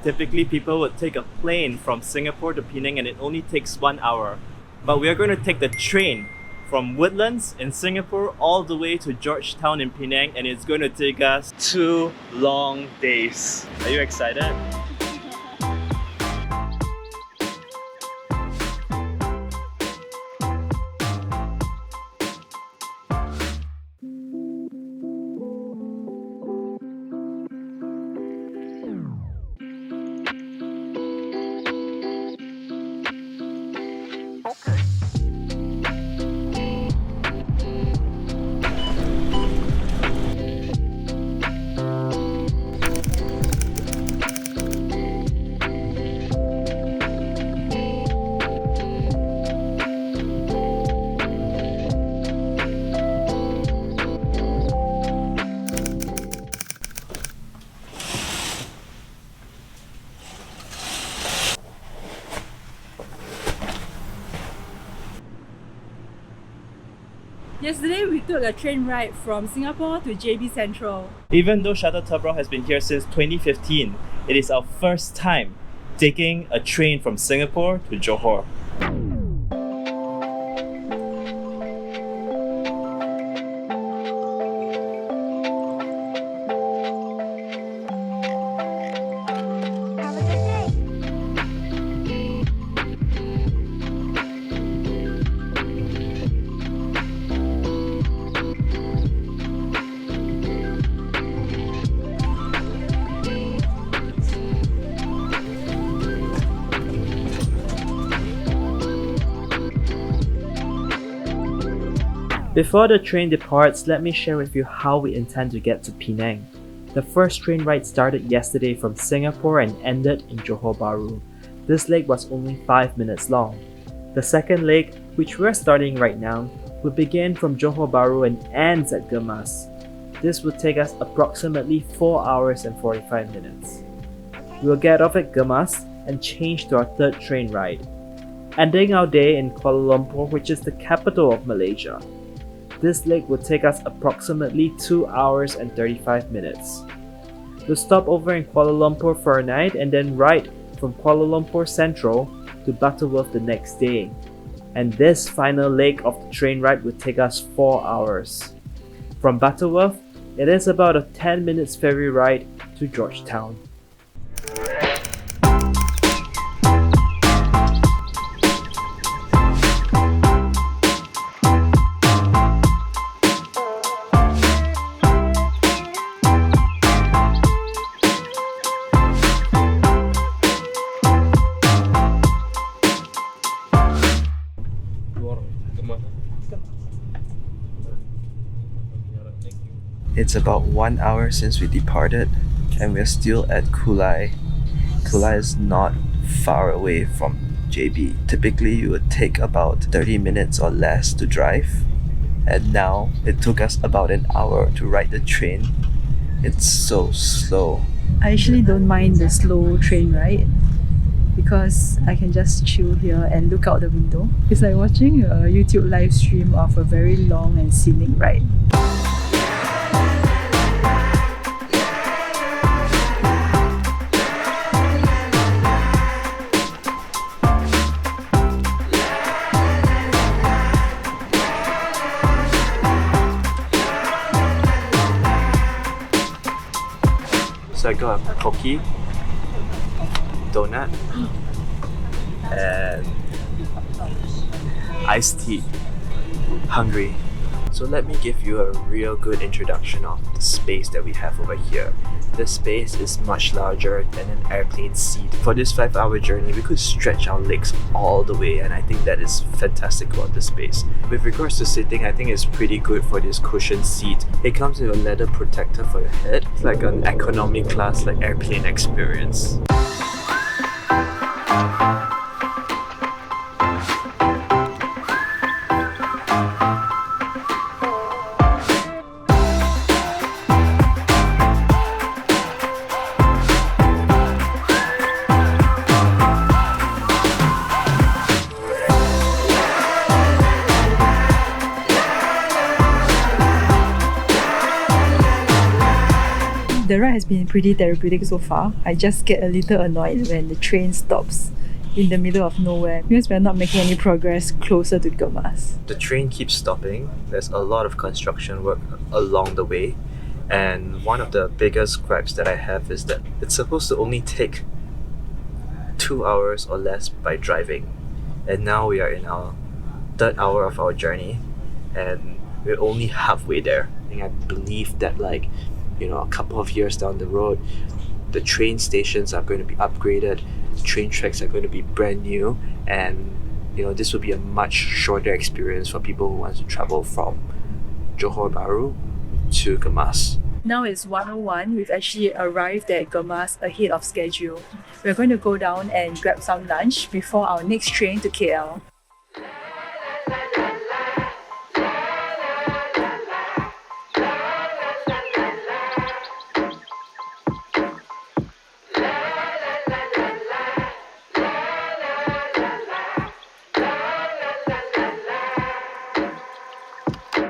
Typically, people would take a plane from Singapore to Penang and it only takes 1 hour. But we are going to take the train from Woodlands in Singapore all the way to Georgetown in Penang, and it's going to take us 2 long days. Are you excited? Yesterday we took a train ride from Singapore to KL Sentral. Even though Shuttle Tebrau has been here since 2015, it is our first time taking a train from Singapore to Johor. Before the train departs, let me share with you how we intend to get to Penang. The first train ride started yesterday from Singapore and ended in Johor Bahru. This leg was only 5 minutes long. The second leg, which we're starting right now, will begin from Johor Bahru and ends at Gemas. This will take us approximately 4 hours and 45 minutes. We'll get off at Gemas and change to our third train ride, ending our day in Kuala Lumpur, which is the capital of Malaysia. This leg will take us approximately 2 hours and 35 minutes. We'll stop over in Kuala Lumpur for a night and then ride from Kuala Lumpur Central to Butterworth the next day. And this final leg of the train ride will take us 4 hours. From Butterworth, it is about a 10 minutes ferry ride to Georgetown. It's about 1 hour since we departed and we're still at Kuala. Kuala is not far away from JB. Typically it would take about 30 minutes or less to drive, and now it took us about an hour to ride the train. It's so slow. I actually don't mind the slow train ride because I can just chill here and look out the window. It's like watching a YouTube live stream of a very long and scenic ride. So I got a cookie, donut, and iced tea. Hungry. So let me give you a real good introduction of the space that we have over here. This space is much larger than an airplane seat. For this 5-hour journey, we could stretch our legs all the way, and I think that is fantastic about this space. With regards to sitting, I think it's pretty good for this cushioned seat. It comes with a leather protector for your head. It's like an economy class, like airplane experience. The The ride has been pretty therapeutic so far. I just get a little annoyed when the train stops in the middle of nowhere because we're not making any progress closer to Gemas. The train keeps stopping. There's a lot of construction work along the way. And one of the biggest gripes that I have is that it's supposed to only take 2 hours or less by driving. And now we are in our third hour of our journey and we're only halfway there. And I believe that a couple of years down the road, the train stations are going to be upgraded, the train tracks are going to be brand new, and this will be a much shorter experience for people who want to travel from Johor Bahru to Gemas. Now it's 1:01. We've actually arrived at Gemas ahead of schedule. We're going to go down and grab some lunch before our next train to KL.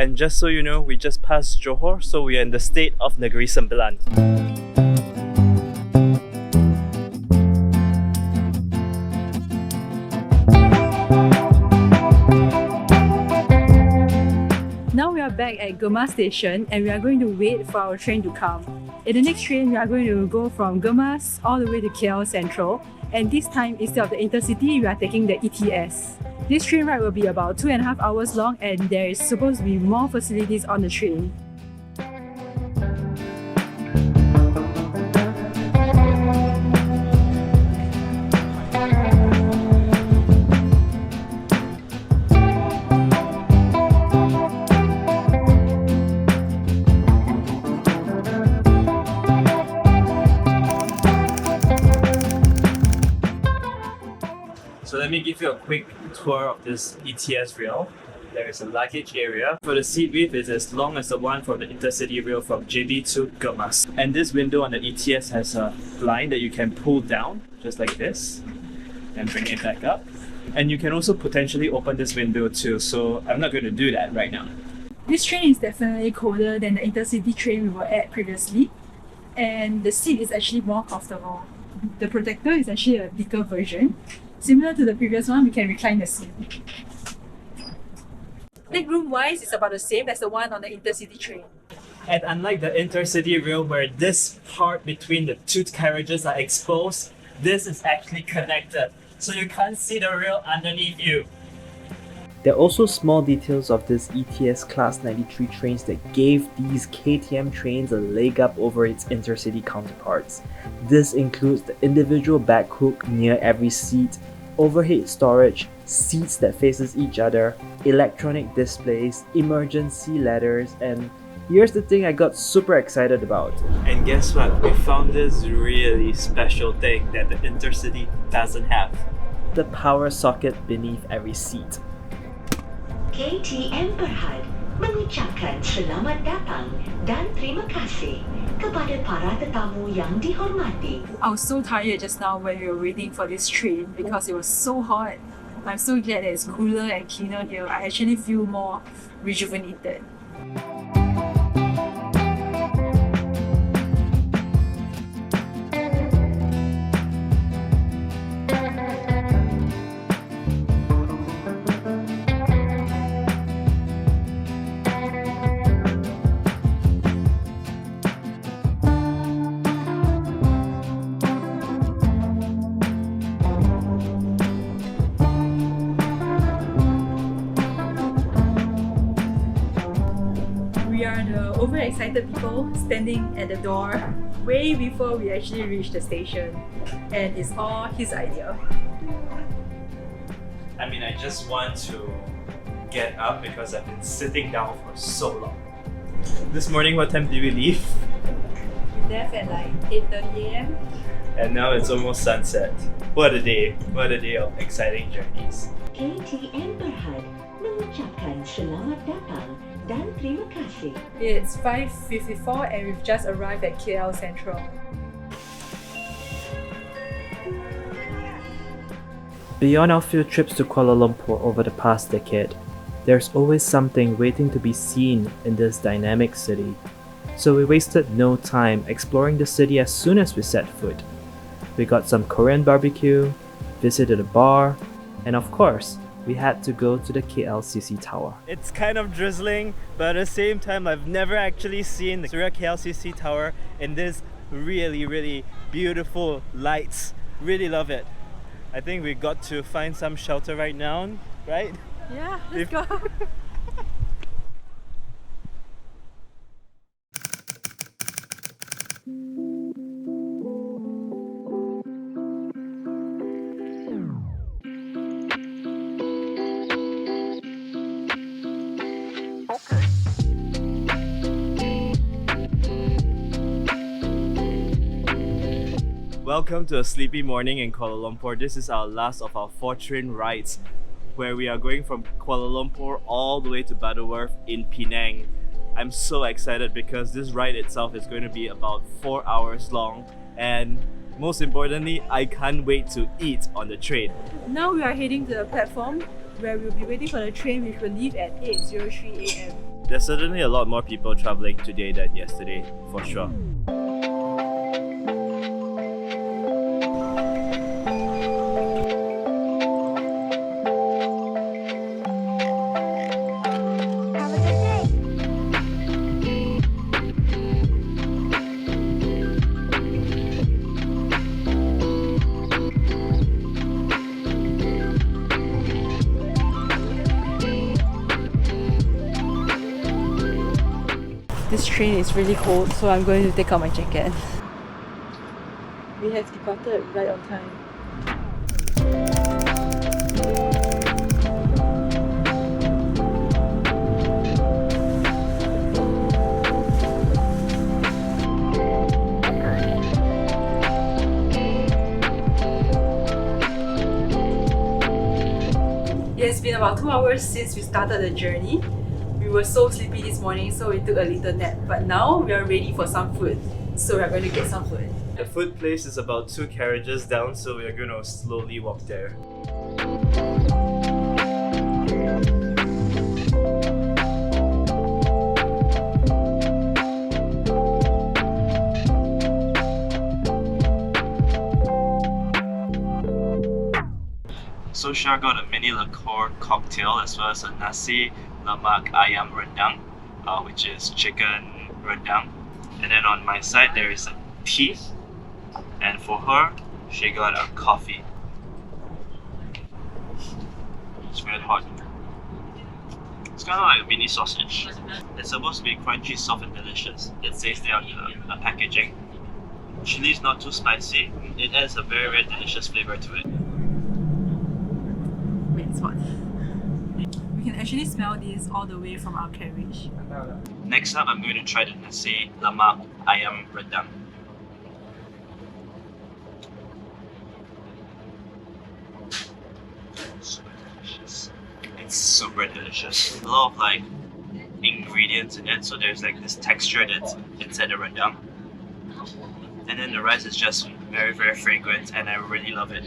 And just so you know, we just passed Johor, so we are in the state of Negeri Sembilan. Now we are back at Gemas station and we are going to wait for our train to come. In the next train, we are going to go from Gemas all the way to KL Sentral, and this time instead of the Intercity, we are taking the ETS. This train ride will be about 2.5 hours long and there is supposed to be more facilities on the train. So let me give you a quick tour of this ETS rail. There is a luggage area. For the seat width, it's as long as the one from the Intercity rail from JB to Gemas. And this window on the ETS has a blind that you can pull down, just like this, and bring it back up. And you can also potentially open this window too, so I'm not going to do that right now. This train is definitely colder than the Intercity train we were at previously, and the seat is actually more comfortable. The protector is actually a thicker version. Similar to the previous one, we can recline the seat. Legroom wise, it's about the same as the one on the Intercity train. And unlike the Intercity rail where this part between the two carriages are exposed, this is actually connected, so you can't see the rail underneath you. There are also small details of this ETS Class 93 trains that gave these KTM trains a leg up over its Intercity counterparts. This includes the individual back hook near every seat, overhead storage, seats that faces each other, electronic displays, emergency ladders, and here's the thing I got super excited about. And guess what? We found this really special thing that the Intercity doesn't have. The power socket beneath every seat. KTM Berhad mengucapkan selamat datang dan terima kasih kepada para tetamu yang dihormati. I was so tired just now when we were waiting for this train because it was so hot. I'm so glad that it's cooler and cleaner here. I actually feel more rejuvenated. We are the overexcited people standing at the door way before we actually reach the station, and it's all his idea. I mean, I just want to get up because I've been sitting down for so long. This morning, what time did we leave? We left at like 8:30 AM. And now it's almost sunset. What a day of exciting journeys. KTM Berhad mengucapkan selamat datang dan terima kasih. It's 5:54 and we've just arrived at KL Sentral. Beyond our few trips to Kuala Lumpur over the past decade, there's always something waiting to be seen in this dynamic city. So we wasted no time exploring the city as soon as we set foot. We got some Korean barbecue, visited a bar, and of course, we had to go to the KLCC Tower. It's kind of drizzling, but at the same time, I've never actually seen the KLCC Tower in this really beautiful lights. Really love it. I think we got to find some shelter right now, right? Yeah, let's go. Welcome to a sleepy morning in Kuala Lumpur. This is our last of our 4 train rides where we are going from Kuala Lumpur all the way to Butterworth in Penang. I'm so excited because this ride itself is going to be about 4 hours long, and most importantly, I can't wait to eat on the train. Now we are heading to the platform where we'll be waiting for the train which will leave at 8:03 AM. There's certainly a lot more people traveling today than yesterday, for sure. This train is really cold, so I'm going to take out my jacket. We have departed right on time. It has been about 2 hours since we started the journey. We were so sleepy this morning, so we took a little nap. But now we are ready for some food, so we are going to get some food. The food place is about 2 carriages down, so we are going to slowly walk there. So Shar got a mini liqueur cocktail as well as a nasi lemak ayam rendang, which is chicken rendang. And then on my side there is a tea, and for her, she got a coffee. It's red hot. It's kind of like a mini sausage. It's supposed to be crunchy, soft and delicious. It says there on the packaging. Chili is not too spicy. It adds a very delicious flavor to it. Wait, it's hot. We can actually smell this all the way from our carriage. Next up, I'm going to try the nasi lemak ayam rendang. Super delicious. It's super delicious. A lot of like ingredients in it, so there's like this texture that's inside the rendang. And then the rice is just very fragrant, and I really love it.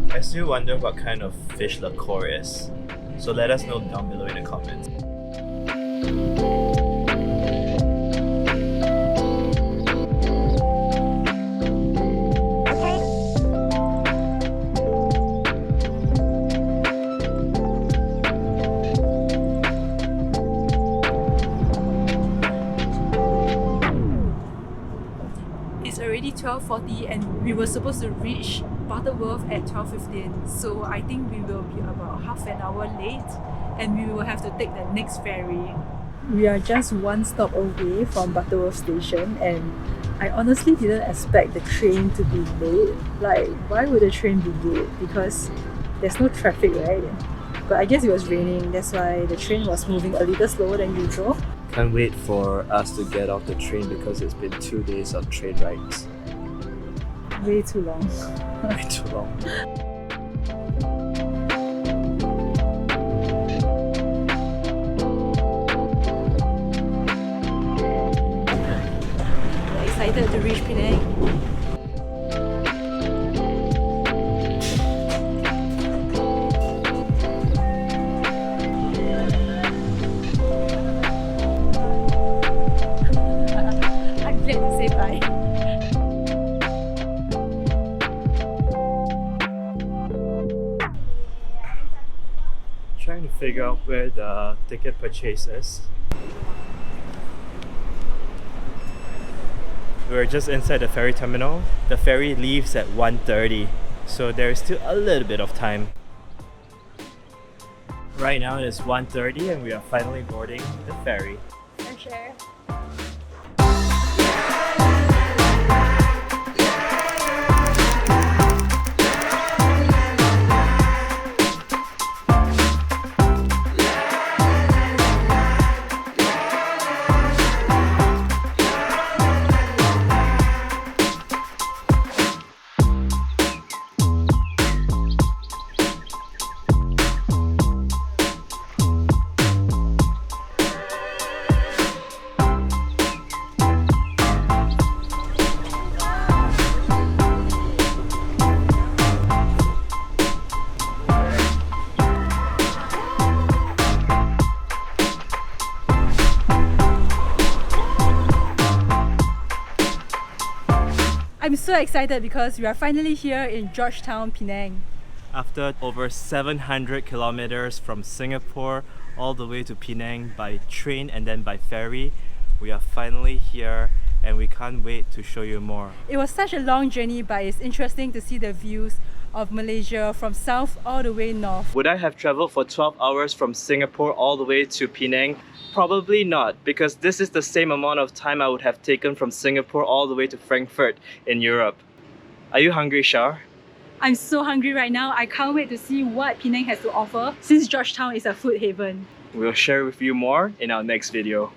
I still wonder what kind of fish liqueur is, so let us know down below in the comments. It's already 12:40 and we were supposed to reach Butterworth at 12:15, so I think we will be about half an hour late and we will have to take the next ferry. We are just one stop away from Butterworth station, and I honestly didn't expect the train to be late. Like, why would the train be late? Because there's no traffic, right? But I guess it was raining, that's why the train was moving a little slower than usual. Can't wait for us to get off the train because it's been 2 days of train rides. Way too long. Way too long. Excited to reach Penang. figure out where the ticket purchase is. We're just inside the ferry terminal. The ferry leaves at 1:30, so there is still a little bit of time. Right now it is 1:30 and we are finally boarding the ferry. Fresh air. I'm so excited because we are finally here in Georgetown, Penang. After over 700 kilometers from Singapore all the way to Penang by train and then by ferry, we are finally here and we can't wait to show you more. It was such a long journey, but it's interesting to see the views of Malaysia from south all the way north. Would I have traveled for 12 hours from Singapore all the way to Penang? Probably not, because this is the same amount of time I would have taken from Singapore all the way to Frankfurt in Europe. Are you hungry, Char? I'm so hungry right now. I can't wait to see what Penang has to offer since Georgetown is a food haven. We'll share with you more in our next video.